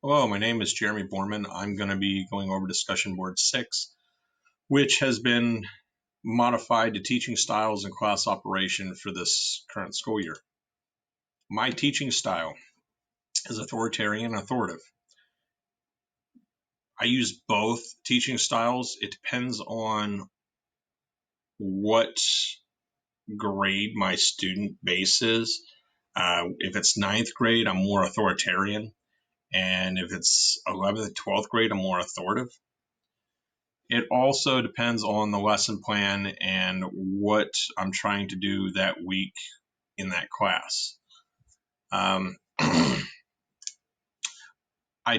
Hello, my name is Jeremy Borman. I'm going to be going over discussion board 6, which has been modified to teaching styles and class operation for this current school year. My teaching style is authoritarian and authoritative. I use both teaching styles. It depends on what grade my student base is. If it's ninth grade, I'm more authoritarian. And if it's 11th, 12th grade, I'm more authoritative. It also depends on the lesson plan and what I'm trying to do that week in that class. I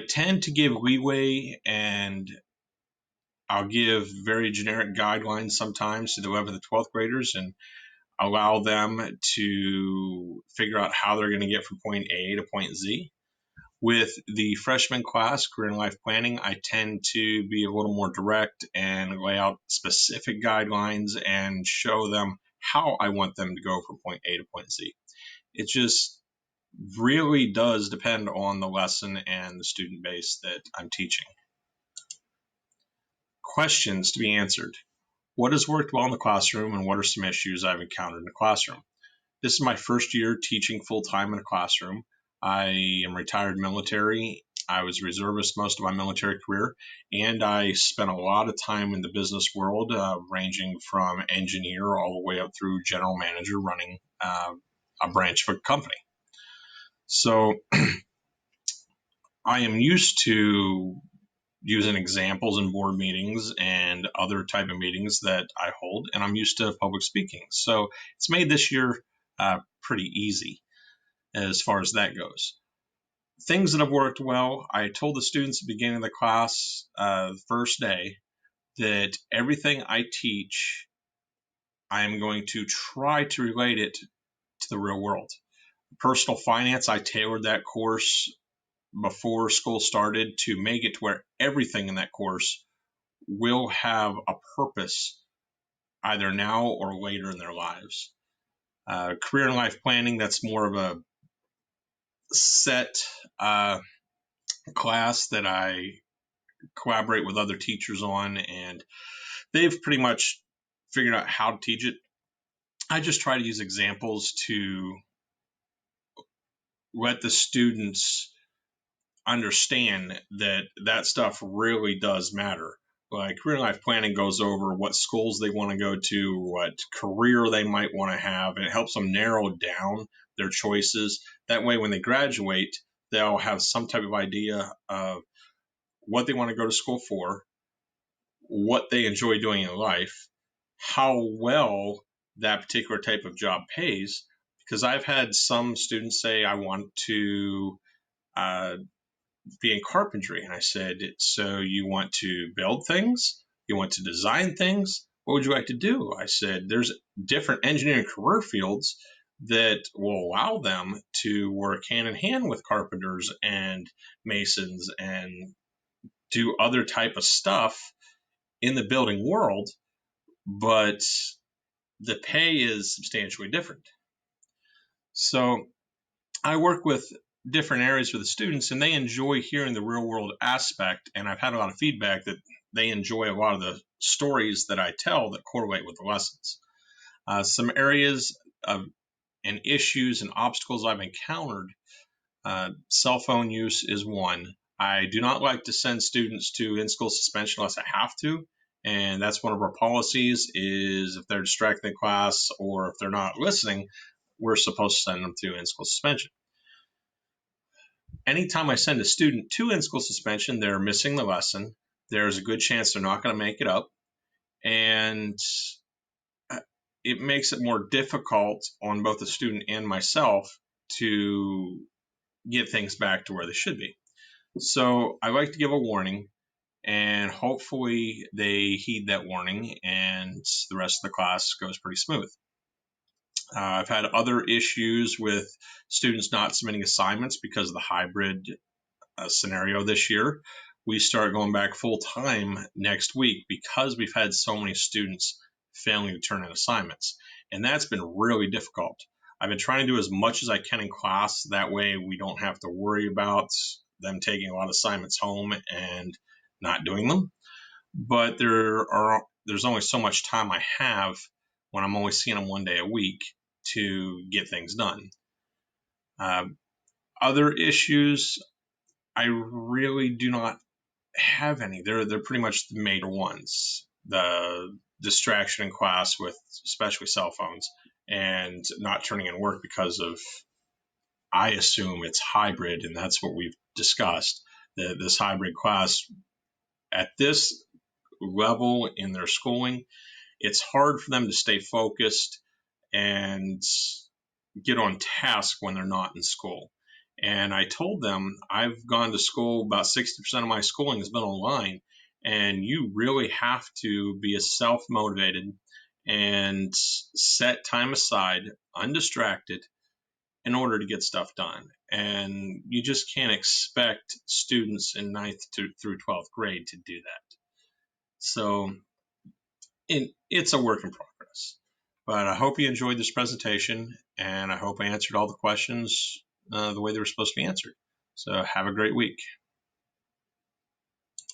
tend to give leeway, and I'll give very generic guidelines sometimes to the 11th and 12th graders and allow them to figure out how they're going to get from point A to point Z. With the freshman class, career and life planning, I tend to be a little more direct and lay out specific guidelines and show them how I want them to go from point A to point Z. It just really does depend on the lesson and the student base that I'm teaching. Questions to be answered. What has worked well in the classroom, and what are some issues I've encountered in the classroom? This is my first year teaching full-time in a classroom. I am retired military. I was a reservist most of my military career, and I spent a lot of time in the business world, ranging from engineer all the way up through general manager running a branch of a company. So I am used to using examples in board meetings and other type of meetings that I hold, and I'm used to public speaking. So it's made this year pretty easy as far as that goes. Things that have worked well, I told the students at the beginning of the class, the first day, that everything I teach, I am going to try to relate it to the real world. Personal finance, I tailored that course before school started to make it to where everything in that course will have a purpose either now or later in their lives. Career and life planning, that's more of a set class that I collaborate with other teachers on, and they've pretty much figured out how to teach it. I just try to use examples to let the students understand that that stuff really does matter. Like career life planning goes over what schools they want to go to, what career they might want to have, and it helps them narrow down their choices. That way, when they graduate, they'll have some type of idea of what they want to go to school for, what they enjoy doing in life, how well that particular type of job pays. Because I've had some students say, I want to be in carpentry. And I said, so you want to build things? You want to design things? What would you like to do? I said, there's different engineering career fields that will allow them to work hand in hand with carpenters and masons and do other type of stuff in the building world, but the pay is substantially different. So I work with different areas with the students, and they enjoy hearing the real world aspect. And I've had a lot of feedback that they enjoy a lot of the stories that I tell that correlate with the lessons. Some areas of and issues and obstacles I've encountered, cell phone use is one. I do not like to send students to in-school suspension unless I have to. And that's one of our policies is if they're distracting the class or if they're not listening, we're supposed to send them to in-school suspension. Anytime I send a student to in-school suspension, they're missing the lesson. There's a good chance they're not going to make it up. And it makes it more difficult on both the student and myself to get things back to where they should be. So I like to give a warning, and hopefully they heed that warning and the rest of the class goes pretty smooth. I've had other issues with students not submitting assignments because of the hybrid scenario this year. We start going back full time next week because we've had so many students failing to turn in assignments. And that's been really difficult. I've been trying to do as much as I can in class. That way we don't have to worry about them taking a lot of assignments home and not doing them. But there's only so much time I have when I'm only seeing them one day a week to get things done. Other issues, I really do not have any. They're pretty much the major ones. The distraction in class with especially cell phones and not turning in work because of, I assume it's hybrid, and that's what we've discussed. This hybrid class at this level in their schooling, it's hard for them to stay focused and get on task when they're not in school. And I told them I've gone to school, about 60% of my schooling has been online, and you really have to be self motivated and set time aside, undistracted, in order to get stuff done. And you just can't expect students in ninth through 12th grade to do that. So it's a work in progress. But I hope you enjoyed this presentation, and I hope I answered all the questions the way they were supposed to be answered. So have a great week.